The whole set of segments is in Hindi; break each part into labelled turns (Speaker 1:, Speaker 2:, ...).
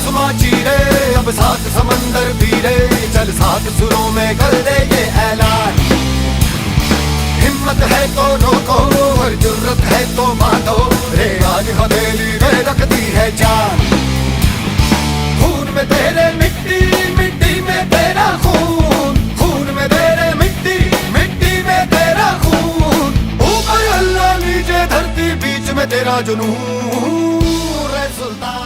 Speaker 1: आसमां चीरे, अब 7 समंदर पीरे, चल 7 सुरों में कर दे ये ऐलान। हिम्मत है तो रोको और जुर्रत है तो मानो, रे आज हथेली में रख दी है जान। खून में तेरे मिट्टी, मिट्टी में तेरा खून, खून में तेरे मिट्टी, मिट्टी में तेरा खून। ऊपर अल्लाह नीचे धरती, बीच में तेरा जुनून। रे सुल्तान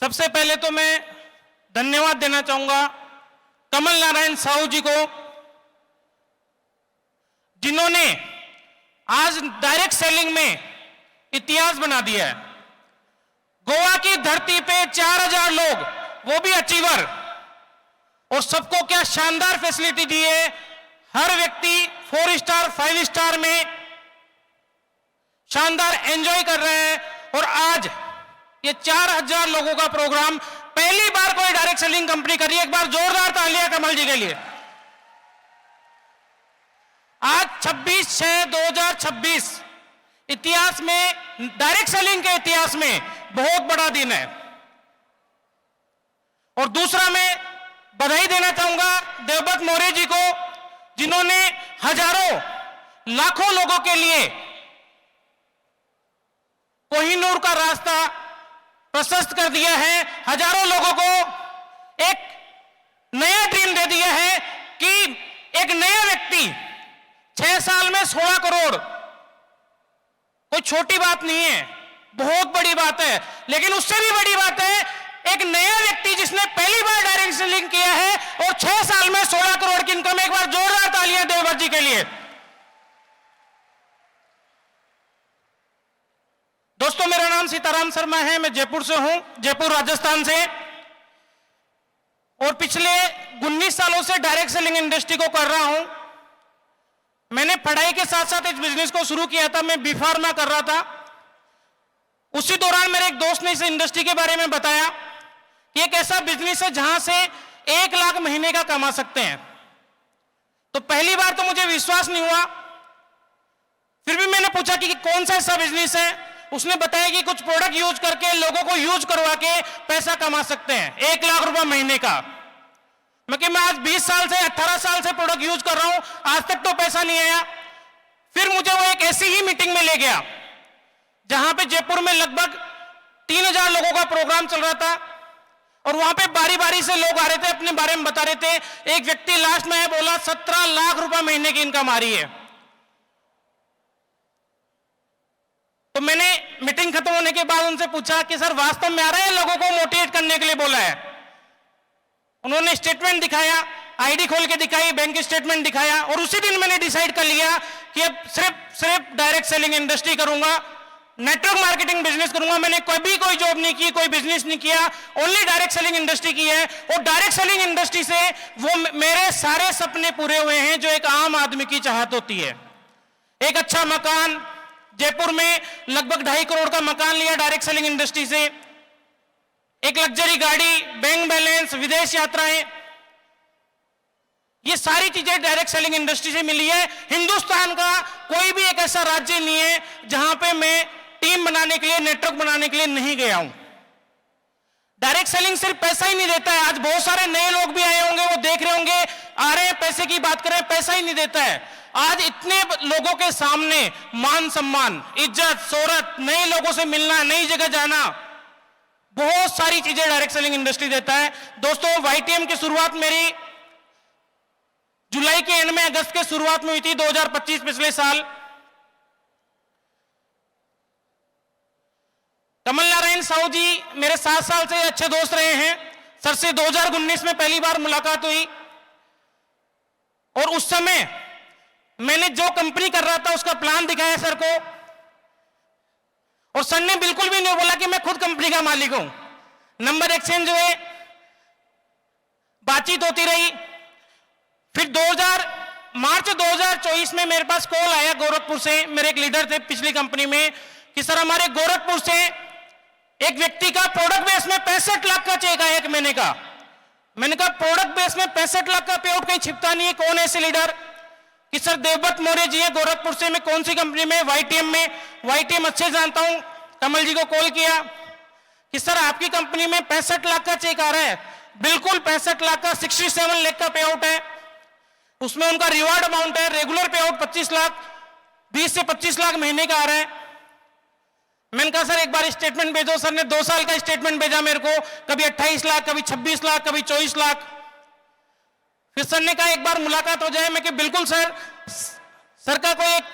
Speaker 2: सबसे पहले तो मैं धन्यवाद देना चाहूंगा कमल नारायण साहू जी को, जिन्होंने आज डायरेक्ट सेलिंग में इतिहास बना दिया है। गोवा की धरती पे 4000 लोग, वो भी अचीवर, और सबको क्या शानदार फैसिलिटी दी है। हर व्यक्ति 4 स्टार 5 स्टार में शानदार एंजॉय कर रहे हैं। और आज ये 4000 लोगों का प्रोग्राम पहली बार कोई डायरेक्ट सेलिंग कंपनी कर रही है। एक बार जोरदार तालियां कमल जी के लिए। आज 26/6/2026 इतिहास में, डायरेक्ट सेलिंग के इतिहास में बहुत बड़ा दिन है। और दूसरा मैं बधाई देना चाहूंगा देवव्रत मौर्य जी को, जिन्होंने हजारों लाखों लोगों के लिए कोहिनूर का रास्ता प्रशस्त कर दिया है। हजारों लोगों को एक नया ड्रीम दे दिया है कि एक नया व्यक्ति 6 साल में 16 करोड़, कोई छोटी बात नहीं है, बहुत बड़ी बात है। लेकिन उससे भी बड़ी बात है, एक नया व्यक्ति जिसने पहली बार डायरेक्ट सेलिंग किया है और 6 साल में 16 करोड़ की इनकम। एक बार जोरदार तालियां देवव्रत जी के लिए। दोस्तों, मेरा नाम सीताराम शर्मा है, मैं जयपुर से हूं, जयपुर राजस्थान से। और पिछले 19 सालों से डायरेक्ट सेलिंग इंडस्ट्री को कर रहा हूं। मैंने पढ़ाई के साथ साथ इस बिजनेस को शुरू किया था। मैं बी.फार्मा कर रहा था। उसी दौरान मेरे एक दोस्त ने इस इंडस्ट्री के बारे में बताया कि एक ऐसा बिजनेस है जहां से 1 लाख महीने का कमा सकते हैं। तो पहली बार तो मुझे विश्वास नहीं हुआ। फिर भी मैंने पूछा कि कौन सा ऐसा बिजनेस है। उसने बताया कि कुछ प्रोडक्ट यूज करके लोगों को यूज करवा के पैसा कमा सकते हैं, 1 लाख रुपए महीने का। मैं आज 20 साल से 18 साल से प्रोडक्ट यूज कर रहा हूं, आज तक तो पैसा नहीं आया। फिर मुझे वो एक ऐसी ही मीटिंग में ले गया जहां पे जयपुर में लगभग 3000 लोगों का प्रोग्राम चल रहा था। और वहां पे बारी बारी से लोग आ रहे थे, अपने बारे में बता रहे थे। एक व्यक्ति लास्ट में बोला 17 लाख रुपए महीने की इनकम आ रही है। तो मैंने मीटिंग खत्म होने के बाद उनसे पूछा कि सर वास्तव में आ रहा है? लोगों को मोटिवेट करने के लिए बोला है। उन्होंने स्टेटमेंट दिखाया, आईडी खोल के दिखाई, बैंक स्टेटमेंट दिखाया। और उसी दिन मैंने डिसाइड कर लिया कि अब सिर्फ डायरेक्ट सेलिंग इंडस्ट्री करूंगा, नेटवर्क मार्केटिंग बिजनेस करूंगा। मैंने कभी कोई जॉब नहीं की, कोई बिजनेस नहीं किया, ओनली डायरेक्ट सेलिंग इंडस्ट्री की है। और डायरेक्ट सेलिंग इंडस्ट्री से वो मेरे सारे सपने पूरे हुए हैं जो एक आम आदमी की चाहत होती है। एक अच्छा मकान, जयपुर में लगभग 2.5 करोड़ का मकान लिया डायरेक्ट सेलिंग इंडस्ट्री से। एक लग्जरी गाड़ी, बैंक बैलेंस, विदेश यात्राएं, ये सारी चीजें डायरेक्ट सेलिंग इंडस्ट्री से मिली है। हिंदुस्तान का कोई भी एक ऐसा राज्य नहीं है जहां पे मैं टीम बनाने के लिए, नेटवर्क बनाने के लिए नहीं गया हूं। डायरेक्ट सेलिंग सिर्फ पैसा ही नहीं देता है। आज बहुत सारे नए लोग भी आए होंगे, वो देख रहे होंगे, आ रहे हैं, पैसे की बात कर रहे हैं, पैसा ही नहीं देता है। आज इतने लोगों के सामने मान सम्मान, इज्जत, शोहरत, नए लोगों से मिलना, नई जगह जाना, बहुत बहुत सारी चीजें डायरेक्ट सेलिंग इंडस्ट्री देता है। दोस्तों, YTM की शुरुआत मेरी जुलाई के एंड में, अगस्त के शुरुआत में हुई थी, 2025 पिछले साल। कमल नारायण साहू जी मेरे 7 साल से अच्छे दोस्त रहे हैं। सर से 2019 में पहली बार मुलाकात हुई और उस समय मैंने जो कंपनी कर रहा था उसका प्लान दिखाया सर को, और सर ने बिल्कुल भी नहीं बोला कि मैं खुद कंपनी का मालिक हूं। नंबर एक्सचेंज हुए, बातचीत होती रही। फिर मार्च 2024 में मेरे पास कॉल आया गोरखपुर से, मेरे एक लीडर थे पिछली कंपनी में, कि सर हमारे गोरखपुर से एक व्यक्ति का प्रोडक्ट बेस में 65 लाख का चेक आया 1 महीने का। मैंने कहा प्रोडक्ट बेस में 65 लाख का पे आउट कहीं छिपता नहीं है, कौन है ऐसे लीडर? कि सर देवव्रत मौर्य जी है गोरखपुर से। मैं कौन सी कंपनी में? YTM में। YTM अच्छे जानता हूं। कमल जी को कॉल किया कि सर आपकी कंपनी में 65 लाख का चेक आ रहा है। बिल्कुल 65 लाख का, 67 लाख का पे आउट है। उसमें उनका रिवार्ड अमाउंट है, रेगुलर पे आउट 25 लाख, 20 से 25 लाख महीने का आ रहा है। मैंने कहा सर एक बार स्टेटमेंट भेजो। सर ने 2 साल का स्टेटमेंट भेजा मेरे को, कभी 28 लाख, कभी 26 लाख, कभी 24 लाख। फिर सर ने कहा एक बार मुलाकात हो जाए। मैं कि बिल्कुल सर। सर का कोई एक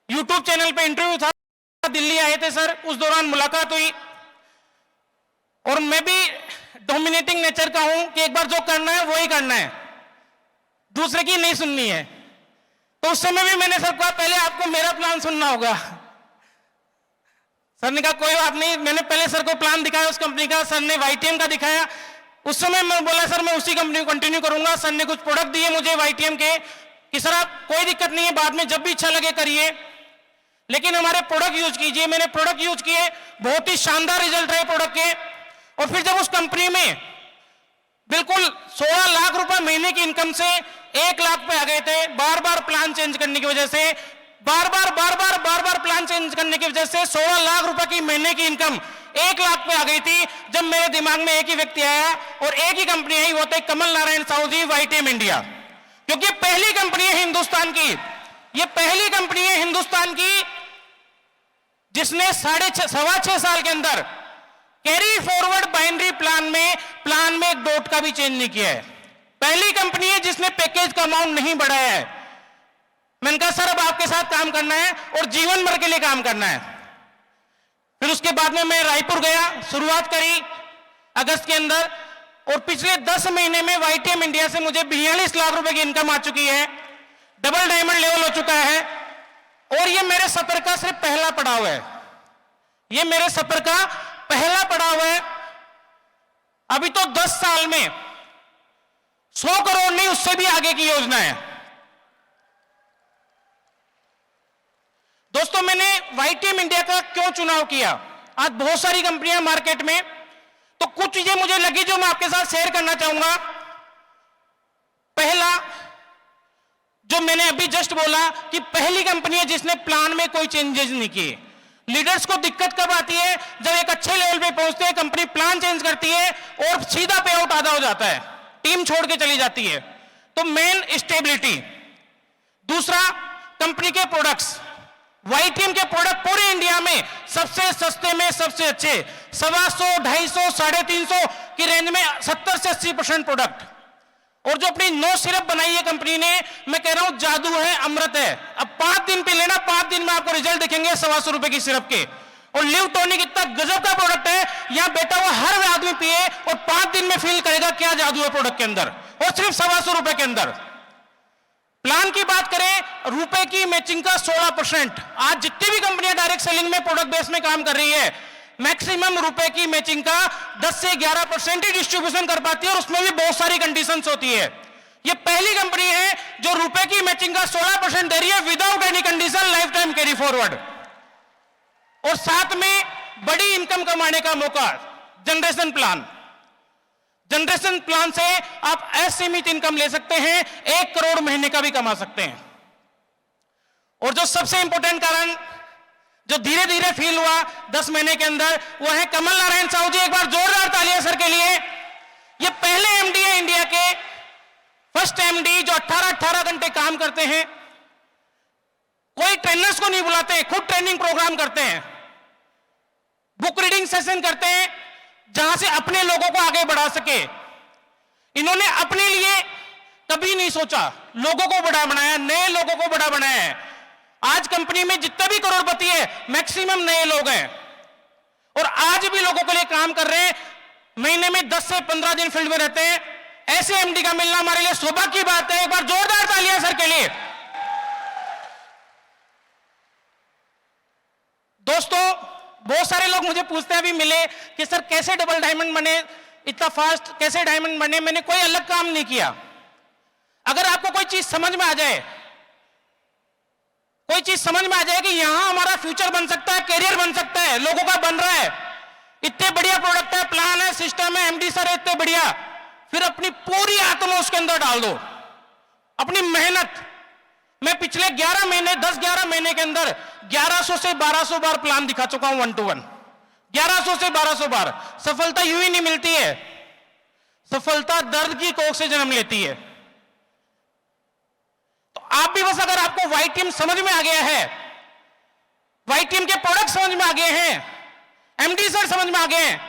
Speaker 2: YouTube चैनल पे इंटरव्यू था, दिल्ली आए थे सर, उस दौरान मुलाकात हुई। और मैं भी डोमिनेटिंग नेचर का हूं कि एक बार जो करना है वो ही करना है, दूसरे की नहीं सुननी है। तो उस समय भी मैंने सर कहा पहले आपको मेरा प्लान सुनना होगा। सर ने कहा कोई बात नहीं। मैंने पहले सर को प्लान दिखाया उस कंपनी का, सर ने YTM का दिखाया। उस समय मैं बोला सर मैं उसी कंपनी को कंटिन्यू करूंगा। सर ने कुछ प्रोडक्ट दिए मुझे YTM के कि सर आप कोई दिक्कत नहीं है, बाद में जब भी इच्छा लगे करिए, लेकिन हमारे प्रोडक्ट यूज कीजिए। मैंने प्रोडक्ट यूज किए, बहुत ही शानदार रिजल्ट रहे प्रोडक्ट के। और फिर जब उस कंपनी में बिल्कुल 16 लाख रुपए महीने की इनकम से 1 लाख पे आ गए थे, बार बार प्लान चेंज करने की वजह से, बार बार प्लान चेंज करने की वजह से 16 लाख रुपए की महीने की इनकम 1 लाख पे आ गई थी। जब मेरे दिमाग में एक ही व्यक्ति आया और एक ही कंपनी आई, वो थे कमल नारायण साहू जी, YTM इंडिया। क्योंकि पहली कंपनी है हिंदुस्तान की, ये पहली कंपनी है हिंदुस्तान की जिसने 6.5 साल के अंदर कैरी फॉरवर्ड बाइनरी प्लान में एक डॉट का भी चेंज नहीं किया है। पहली कंपनी है जिसने पैकेज का अमाउंट नहीं बढ़ाया है। मैंने कहा सर अब आपके साथ काम करना है और जीवन भर के लिए काम करना है। फिर उसके बाद में मैं रायपुर गया, शुरुआत करी अगस्त के अंदर, और पिछले 10 महीने में YTM इंडिया से मुझे 42 लाख रुपए की इनकम आ चुकी है, डबल डायमंड लेवल हो चुका है। और ये मेरे सफर का सिर्फ पहला पड़ाव है, ये मेरे सफर का पहला पड़ाव है। अभी तो 10 साल में 100 करोड़ नहीं, उससे भी आगे की योजना है। दोस्तों, मैंने YTM इंडिया का क्यों चुनाव किया? आज बहुत सारी कंपनियां मार्केट में, तो कुछ चीजें मुझे लगी जो मैं आपके साथ शेयर करना चाहूंगा। पहला, जो मैंने अभी जस्ट बोला कि पहली कंपनी है जिसने प्लान में कोई चेंजेस नहीं किए। लीडर्स को दिक्कत कब आती है? जब एक अच्छे लेवल पे पहुंचते हैं, कंपनी प्लान चेंज करती है और सीधा पे आउट आधा हो जाता है, टीम छोड़ के चली जाती है। तो मेन स्टेबिलिटी। दूसरा, कंपनी के प्रोडक्ट्स। YTM के प्रोडक्ट पूरे इंडिया में सबसे सस्ते में सबसे अच्छे, 125, 250, 350 की रेंज में 70 से 80% प्रोडक्ट। और जो अपनी नो सिरप बनाई है कंपनी ने, मैं कह रहा हूं जादू है, अमृत है। अब 5 दिन पी लेना, 5 दिन में आपको रिजल्ट दिखेंगे 125 रुपए की सिरप के। और लिव टॉनिक इतना गजब का प्रोडक्ट है, यहां बैठा हुआ हर आदमी पिए और 5 दिन में फील करेगा क्या जादू है प्रोडक्ट के अंदर, और सिर्फ 125 रुपए के अंदर। प्लान की बात करें, रुपए की मैचिंग का 16%। आज जितनी भी कंपनियां डायरेक्ट सेलिंग में प्रोडक्ट बेस में काम कर रही है, मैक्सिमम रुपए की मैचिंग का 10 से 11% ही डिस्ट्रीब्यूशन कर पाती है, और उसमें भी बहुत सारी कंडीशंस होती है। ये पहली कंपनी है जो रुपए की मैचिंग का 16% दे रही है without any condition, life time carry forward, और साथ में बड़ी इनकम कमाने का मौका। Generation plan. जनरेशन प्लान से आप असीमित इनकम ले सकते हैं, 1 करोड़ महीने का भी कमा सकते हैं। और जो सबसे इंपॉर्टेंट कारण जो धीरे धीरे फील हुआ 10 महीने के अंदर, वो है कमल नारायण साहू जी। एक बार जोरदार तालियां सर के लिए। ये पहले MD है इंडिया के, फर्स्ट MD जो 18 घंटे काम करते हैं, कोई ट्रेनर्स को नहीं बुलाते, खुद ट्रेनिंग प्रोग्राम करते हैं, बुक रीडिंग सेशन करते हैं, जहां से अपने लोगों को आगे बढ़ा सके। इन्होंने अपने लिए कभी नहीं सोचा, लोगों को बड़ा बनाया, नए लोगों को बड़ा बनाया है। आज कंपनी में जितने भी करोड़पति है मैक्सिमम नए लोग हैं और आज भी लोगों के लिए काम कर रहे हैं। महीने में 10 से 15 दिन फील्ड में रहते हैं। ऐसे एमडी का मिलना हमारे लिए सौभाग्य की बात है। एक बार जोरदार तालियां सर के लिए। दोस्तों, बहुत सारे लोग मुझे पूछते हैं अभी मिले कि सर कैसे डबल डायमंड बने इतना फास्ट, कैसे डायमंड बने। मैंने कोई अलग काम नहीं किया। अगर आपको कोई चीज समझ में आ जाए, कोई चीज समझ में आ जाए कि यहां हमारा फ्यूचर बन सकता है, कैरियर बन सकता है, लोगों का बन रहा है, इतने बढ़िया प्रोडक्ट है, प्लान है, सिस्टम है, एमडी सर है इतने बढ़िया, फिर अपनी पूरी आत्मा उसके अंदर डाल दो, अपनी मेहनत। मैं पिछले 11 महीने 10-11 महीने के अंदर 1100 से 1200 बार प्लान दिखा चुका हूं 1-to-1। 1100 से 1200 बार। सफलता यूं ही नहीं मिलती है, सफलता दर्द की कोख से जन्म लेती है। तो आप भी बस, अगर आपको वाई टीम समझ में आ गया है, वाई टीम के प्रोडक्ट समझ में आ गए हैं, एमडी सर समझ में आ गए हैं,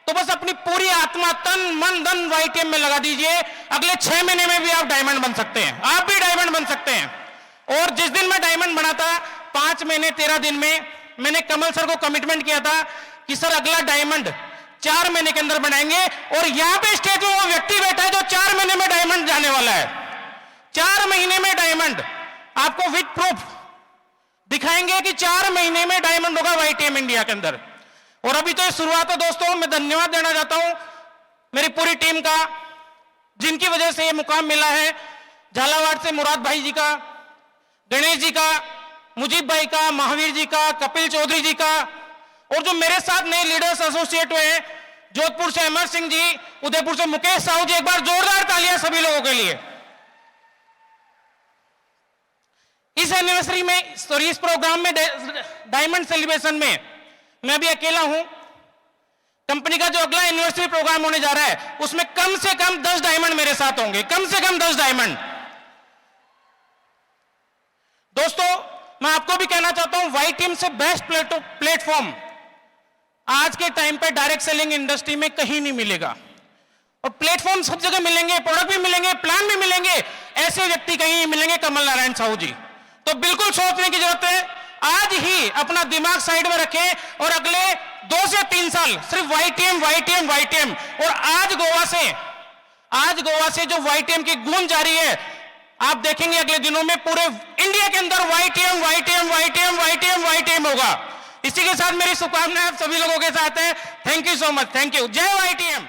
Speaker 2: तो बस अपनी पूरी आत्मा, तन मन धन वाई टीम में लगा दीजिए। अगले 6 महीने में भी आप डायमंड बन सकते हैं। आप भी डायमंड बन सकते हैं। और जिस दिन मैं डायमंड बना था 5 महीने 13 दिन में, मैंने कमल सर को कमिटमेंट किया था कि सर अगला डायमंड 4 महीने के अंदर बनाएंगे। और यहां पे स्टेज में वो व्यक्ति बैठा है जो 4 महीने में डायमंड जाने वाला है। 4 महीने में डायमंड आपको विद प्रूफ दिखाएंगे कि 4 महीने में डायमंड होगा वाई टीम इंडिया के अंदर। और अभी तो ये शुरुआत है दोस्तों। मैं धन्यवाद देना चाहता हूं मेरी पूरी टीम का, जिनकी वजह से ये मुकाम मिला है। झालावाड़ से मुराद भाई जी का, गणेश जी का, मुजीब भाई का, महावीर जी का, कपिल चौधरी जी का, और जो मेरे साथ नए लीडर्स एसोसिएट हुए हैं, जोधपुर से अमर सिंह जी, उदयपुर से मुकेश साहू जी। एक बार जोरदार तालियां सभी लोगों के लिए। इस एनिवर्सरी में, सॉरी इस प्रोग्राम में, डायमंड सेलिब्रेशन में मैं अभी अकेला हूं। कंपनी का जो अगला एनिवर्सरी प्रोग्राम होने जा रहा है उसमें कम से कम 10 डायमंड मेरे साथ होंगे, कम से कम 10 डायमंड। दोस्तों, मैं आपको भी कहना चाहता हूं, वाई टीम से बेस्ट प्लेटफॉर्म आज के टाइम पे डायरेक्ट सेलिंग इंडस्ट्री में कहीं नहीं मिलेगा। और प्लेटफॉर्म सब जगह मिलेंगे, प्रोडक्ट भी मिलेंगे, प्लान भी मिलेंगे, ऐसे व्यक्ति कहीं नहीं मिलेंगे कमल नारायण साहू जी। तो बिल्कुल सोचने की जरूरत है। आज ही अपना दिमाग साइड में रखें और अगले 2 से 3 साल सिर्फ Y team, Y team, Y team. और आज गोवा से जो वाई टीम की गूंज जारी है, आप देखेंगे अगले दिनों में पूरे इंडिया के अंदर Y team, Y team, Y team, Y team, Y team होगा। इसी के साथ मेरी शुभकामनाएं आप सभी लोगों के साथ है। Thank you so much. Thank you. जय वाई टीम।